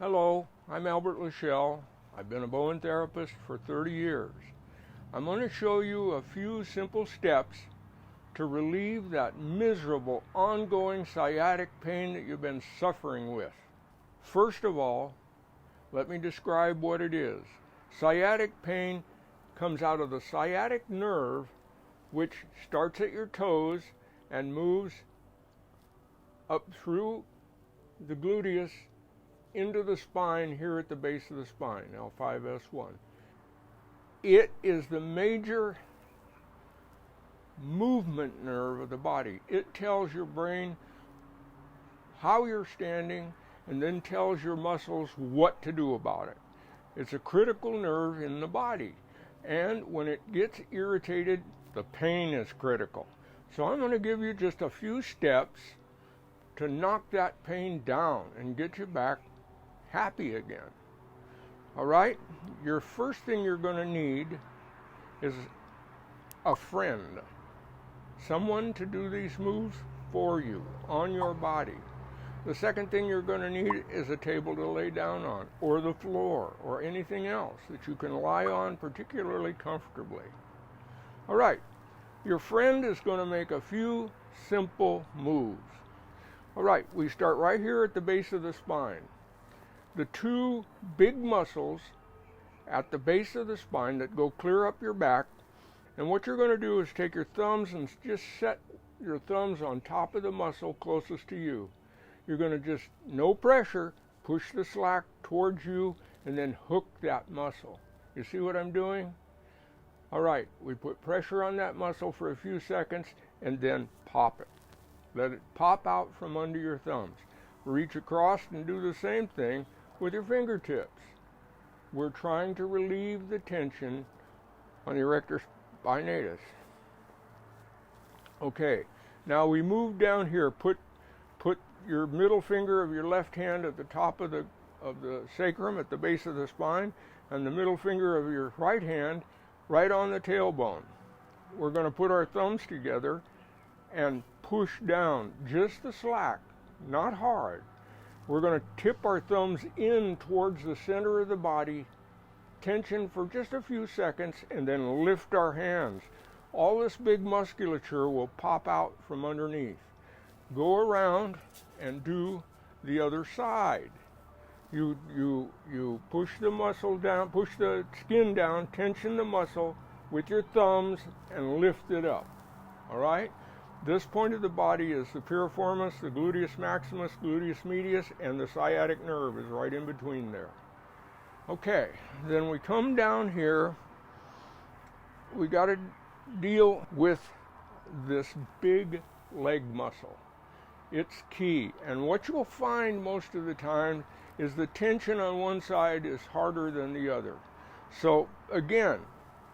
Hello, I'm LaShell. I've been a Bowen therapist for 30 years. I'm going to show you a few simple steps to relieve that miserable, ongoing sciatic pain that you've been suffering with. First of all, let me describe what it is. Sciatic pain comes out of the sciatic nerve, which starts at your toes and moves up through the gluteus into the spine here at the base of the spine, L5S1. It is the major movement nerve of the body. It tells your brain how you're standing and then tells your muscles what to do about it. It's a critical nerve in the body, and when it gets irritated, the pain is critical. So I'm going to give you just a few steps to knock that pain down and get you back happy again. All right? Your first thing you're going to need is a friend. Someone to do these moves for you on your body. The second thing you're going to need is a table to lay down on, or the floor, or anything else that you can lie on particularly comfortably. All right. Your friend is going to make a few simple moves. All right, we start right here at the base of the spine. The two big muscles at the base of the spine that go clear up your back, and what you're going to do is take your thumbs and just set your thumbs on top of the muscle closest to you. You're going to just, no pressure, push the slack towards you and then hook that muscle. You see what I'm doing? All right, we put pressure on that muscle for a few seconds and then pop it. Let it pop out from under your thumbs. Reach across and do the same thing with your fingertips. We're trying to relieve the tension on the erector spinatus. Okay, now we move down here. Put your middle finger of your left hand at the top of the sacrum at the base of the spine, and the middle finger of your right hand right on the tailbone. We're going to put our thumbs together and push down just the slack, not hard. We're going to tip our thumbs in towards the center of the body, tension for just a few seconds, and then lift our hands. All this big musculature will pop out from underneath. Go around and do the other side. You push the muscle down, push the skin down, tension the muscle with your thumbs and lift it up. All right? This point of the body is the piriformis, the gluteus maximus, gluteus medius, and the sciatic nerve is right in between there. Okay, then we come down here. We got to deal with this big leg muscle. It's key, and what you'll find most of the time is the tension on one side is harder than the other. So again,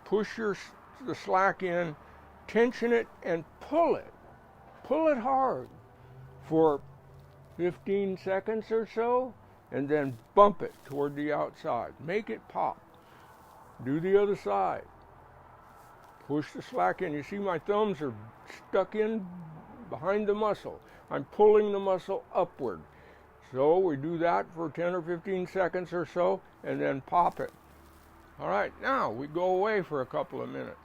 push the slack in, tension it, and pull it. Pull it hard for 15 seconds or so, and then bump it toward the outside. Make it pop. Do the other side. Push the slack in. You see my thumbs are stuck in behind the muscle. I'm pulling the muscle upward. So we do that for 10 or 15 seconds or so, and then pop it. All right, now we go away for a couple of minutes.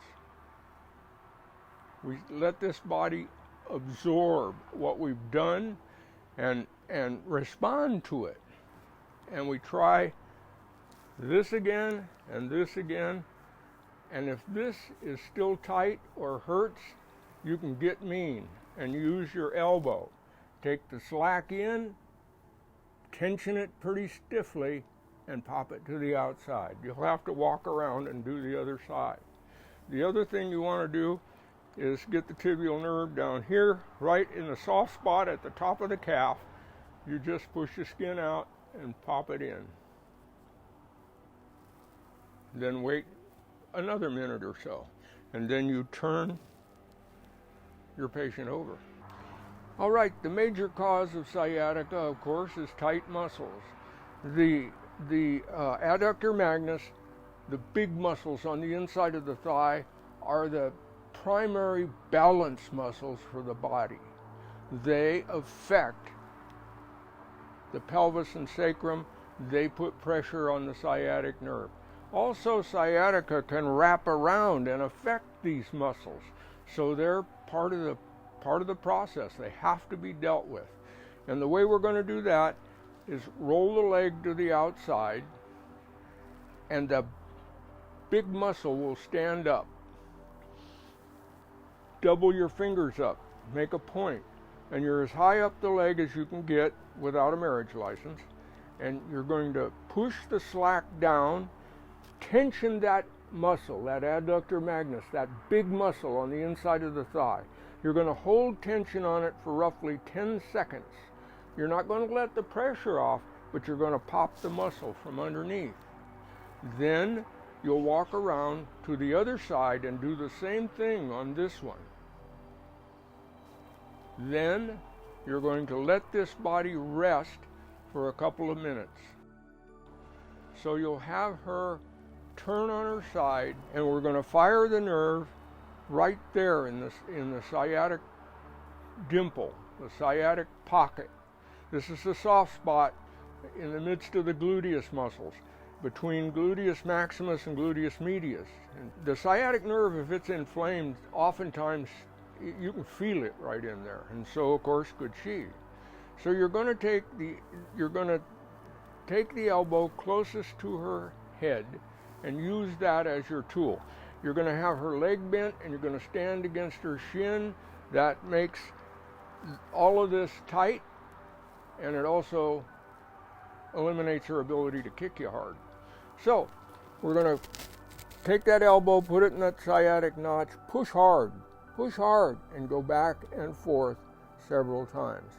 We let this body absorb what we've done and respond to it. And we try this again and this again. And if this is still tight or hurts, you can get mean and use your elbow. Take the slack in, tension it pretty stiffly, and pop it to the outside. You'll have to walk around and do the other side. The other thing you want to do is get the tibial nerve down here, right in the soft spot at the top of the calf. You just push the skin out and pop it in. Then wait another minute or so, and then you turn your patient over. All right, the major cause of sciatica, of course, is tight muscles. The adductor magnus, the big muscles on the inside of the thigh, are the primary balance muscles for the body. They affect the pelvis and sacrum they put pressure on the sciatic nerve. Also, sciatica can wrap around and affect these muscles, so they're part of the process. They have to be dealt with. And the way we're going to do that is roll the leg to the outside, and the big muscle will stand up. Double your fingers up, make a point, and you're as high up the leg as you can get without a marriage license, and you're going to push the slack down, tension that muscle, that adductor magnus, that big muscle on the inside of the thigh. You're going to hold tension on it for roughly 10 seconds. You're not going to let the pressure off, but you're going to pop the muscle from underneath. Then you'll walk around to the other side and do the same thing on this one. Then you're going to let this body rest for a couple of minutes. So you'll have her turn on her side, and we're going to fire the nerve right there in the sciatic dimple, the sciatic pocket. This is the soft spot in the midst of the gluteus muscles, between gluteus maximus and gluteus medius. And the sciatic nerve, if it's inflamed, oftentimes you can feel it right in there, and so of course could she. So you're going to take the elbow closest to her head and use that as your tool. You're going to have her leg bent, and you're going to stand against her shin. That makes all of this tight, and it also eliminates her ability to kick you hard. So we're going to take that elbow, put it in that sciatic notch, push hard, and go back and forth several times.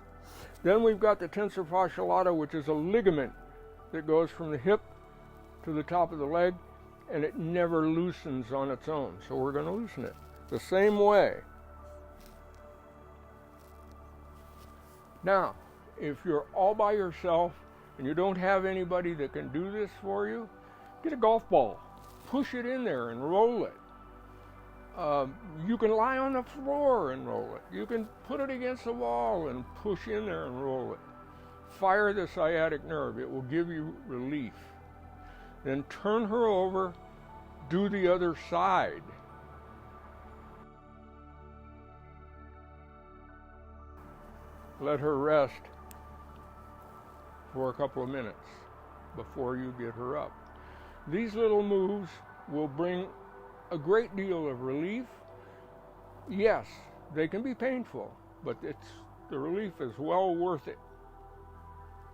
Then we've got the tensor fasciae lata, which is a ligament that goes from the hip to the top of the leg, and it never loosens on its own. So we're going to loosen it the same way. Now, if you're all by yourself and you don't have anybody that can do this for you, get a golf ball, push it in there and roll it. You can lie on the floor and roll it. You can put it against the wall and push in there and roll it. Fire the sciatic nerve. It will give you relief. Then turn her over, do the other side. Let her rest for a couple of minutes before you get her up. These little moves will bring a great deal of relief. Yes, they can be painful, but the relief is well worth it.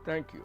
Thank you.